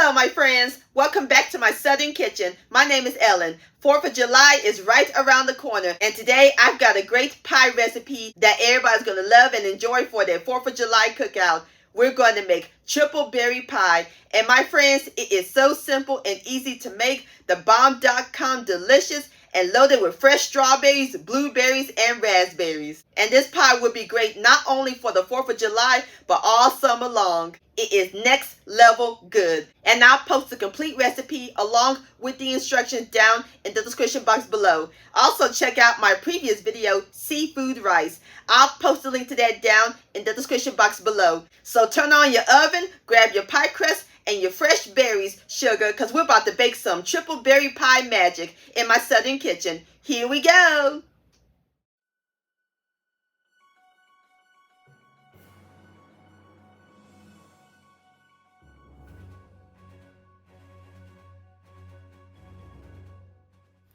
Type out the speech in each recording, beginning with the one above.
Hello, my friends. Welcome back to my Southern kitchen. My name is Ellen. 4th of July is right around the corner, and today I've got a great pie recipe that everybody's going to love and enjoy for their 4th of July cookout. We're going to make triple berry pie, and my friends, it is so simple and easy to make. The bomb.com delicious and loaded with fresh strawberries, blueberries, and raspberries. And this pie would be great not only for the 4th of July, but all summer long. It is next level good. And I'll post the complete recipe along with the instructions down in the description box below. Also check out my previous video, Seafood Rice. I'll post the link to that down in the description box below. So turn on your oven, grab your pie crust, and your fresh berries, sugar, because we're about to bake some triple berry pie magic in my Southern kitchen. Here we go.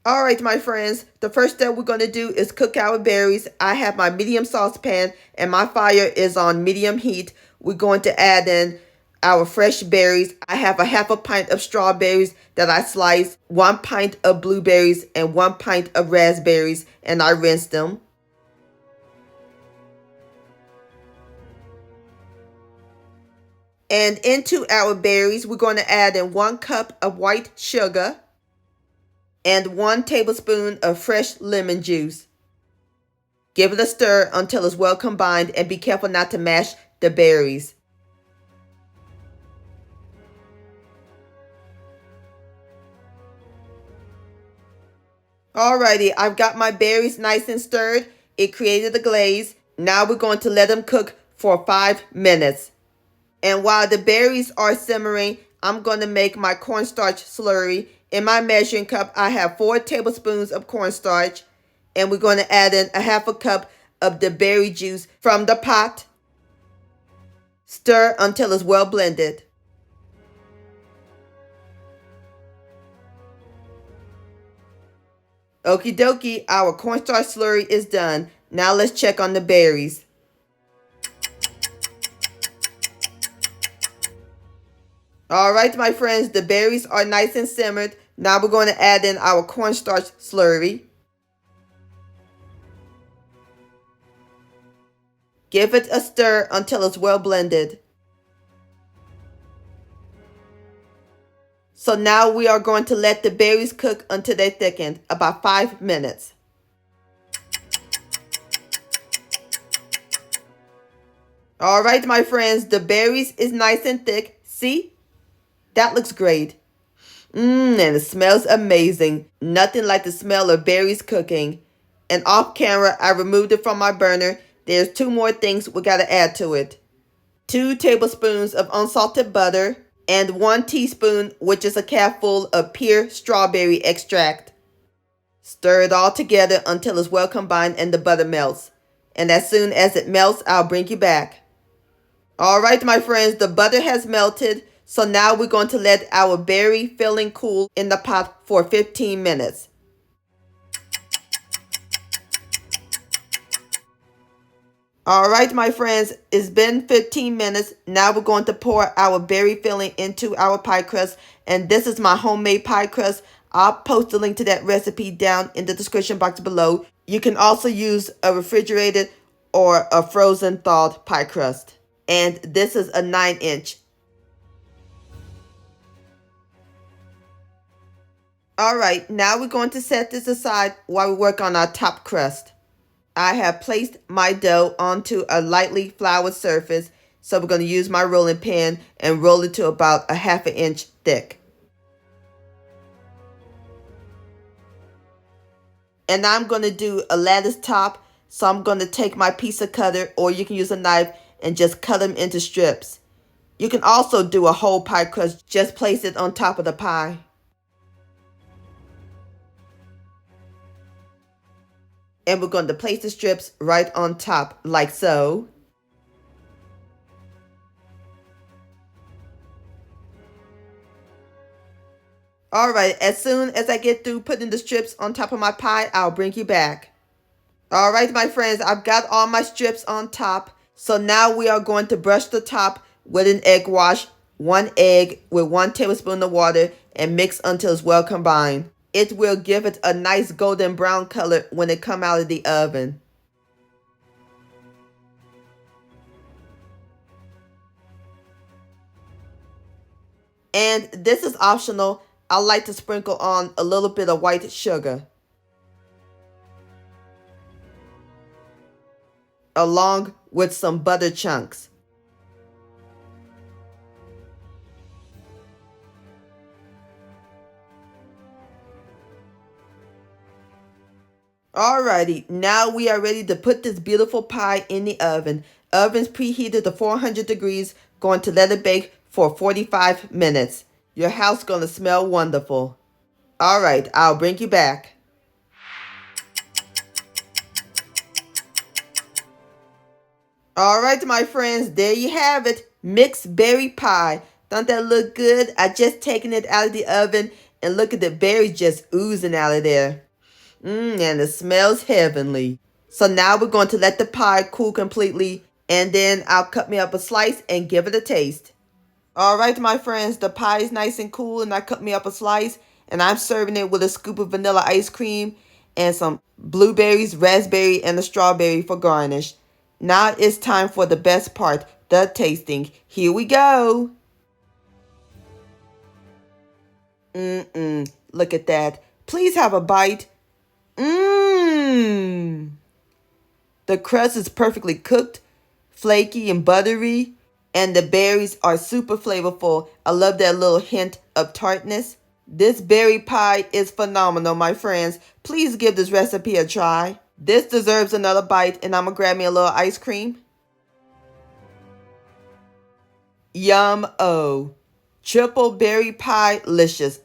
All right, my friends, the first step we're going to do is cook our berries. I have my medium saucepan and my fire is on medium heat. We're going to add in our fresh berries. I have a half a pint of strawberries that I sliced, 1 pint of blueberries, and 1 pint of raspberries, and I rinsed them. And into our berries, we're going to add in 1 cup of white sugar and 1 tablespoon of fresh lemon juice. Give it a stir until it's well combined, and be careful not to mash the berries. Alrighty, I've got my berries nice and stirred. It created a glaze. Now we're going to let them cook for 5 minutes. And while the berries are simmering, I'm going to make my cornstarch slurry. In my measuring cup, I have 4 tablespoons of cornstarch. And we're going to add in a half a cup of the berry juice from the pot. Stir until it's well blended. Okie dokie, our cornstarch slurry is done. Now let's check on the berries. All right, my friends, the berries are nice and simmered. Now we're going to add in our cornstarch slurry. Give it a stir until it's well blended. So now we are going to let the berries cook until they thicken, about 5 minutes. All right, my friends, the berries is nice and thick. See? That looks great. And it smells amazing. Nothing like the smell of berries cooking. And off camera, I removed it from my burner. There's 2 more things we got to add to it. 2 tablespoons of unsalted butter and 1 teaspoon, which is a cupful of pure strawberry extract. Stir it all together until it's well combined and the butter melts. And as soon as it melts, I'll bring you back. All right, my friends, the butter has melted. So now we're going to let our berry filling cool in the pot for 15 minutes. All right, my friends, it's been 15 minutes. Now we're going to pour our berry filling into our pie crust. And this is my homemade pie crust. I'll post the link to that recipe down in the description box below. You can also use a refrigerated or a frozen thawed pie crust. And this is a 9-inch. Alright, now we're going to set this aside while we work on our top crust. I have placed my dough onto a lightly floured surface, so we're going to use my rolling pin and roll it to about a ½ inch thick. And I'm going to do a lattice top, so I'm going to take my pizza cutter, or you can use a knife, and just cut them into strips. You can also do a whole pie crust, just place it on top of the pie. And we're going to place the strips right on top, like so. Alright, as soon as I get through putting the strips on top of my pie, I'll bring you back. Alright, my friends, I've got all my strips on top. So now we are going to brush the top with an egg wash 1 egg with 1 tablespoon of water and mix until it's well combined. It will give it a nice golden brown color when it comes out of the oven. And this is optional. I like to sprinkle on a little bit of white sugar, along with some butter chunks. Alrighty, now we are ready to put this beautiful pie in the oven. Oven's preheated to 400 degrees. Going to let it bake for 45 minutes. Your house gonna smell wonderful. Alright, I'll bring you back. Alright, my friends, there you have it. Mixed berry pie. Don't that look good? I just taken it out of the oven and look at the berries just oozing out of there. And it smells heavenly. So now we're going to let the pie cool completely, and then I'll cut me up a slice and give it a taste. Alright, my friends, the pie is nice and cool, and I cut me up a slice, and I'm serving it with a scoop of vanilla ice cream and some blueberries, raspberry, and a strawberry for garnish. Now it's time for the best part, the tasting. Here we go. Look at that. Please have a bite. The crust is perfectly cooked, flaky and buttery, and the berries are super flavorful. I love that little hint of tartness. This berry pie is phenomenal, my friends. Please give this recipe a try. This deserves another bite, and I'm gonna grab me a little ice cream. Yum-o. Triple berry pie-licious.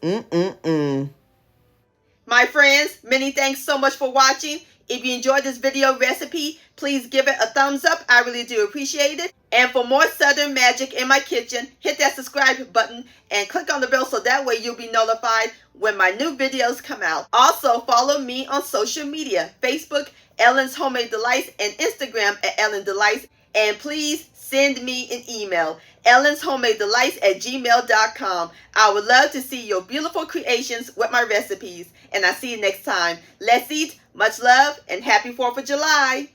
My friends, many thanks so much for watching. If you enjoyed this video recipe, please give it a thumbs up. I really do appreciate it. And for more Southern magic in my kitchen, hit that subscribe button and click on the bell so that way you'll be notified when my new videos come out. Also, follow me on social media, Facebook, Ellen's Homemade Delights, and Instagram at Ellen Delights. And please send me an email, ellenshomemadedelights@gmail.com. I would love to see your beautiful creations with my recipes. And I'll see you next time. Let's eat. Much love and happy 4th of July.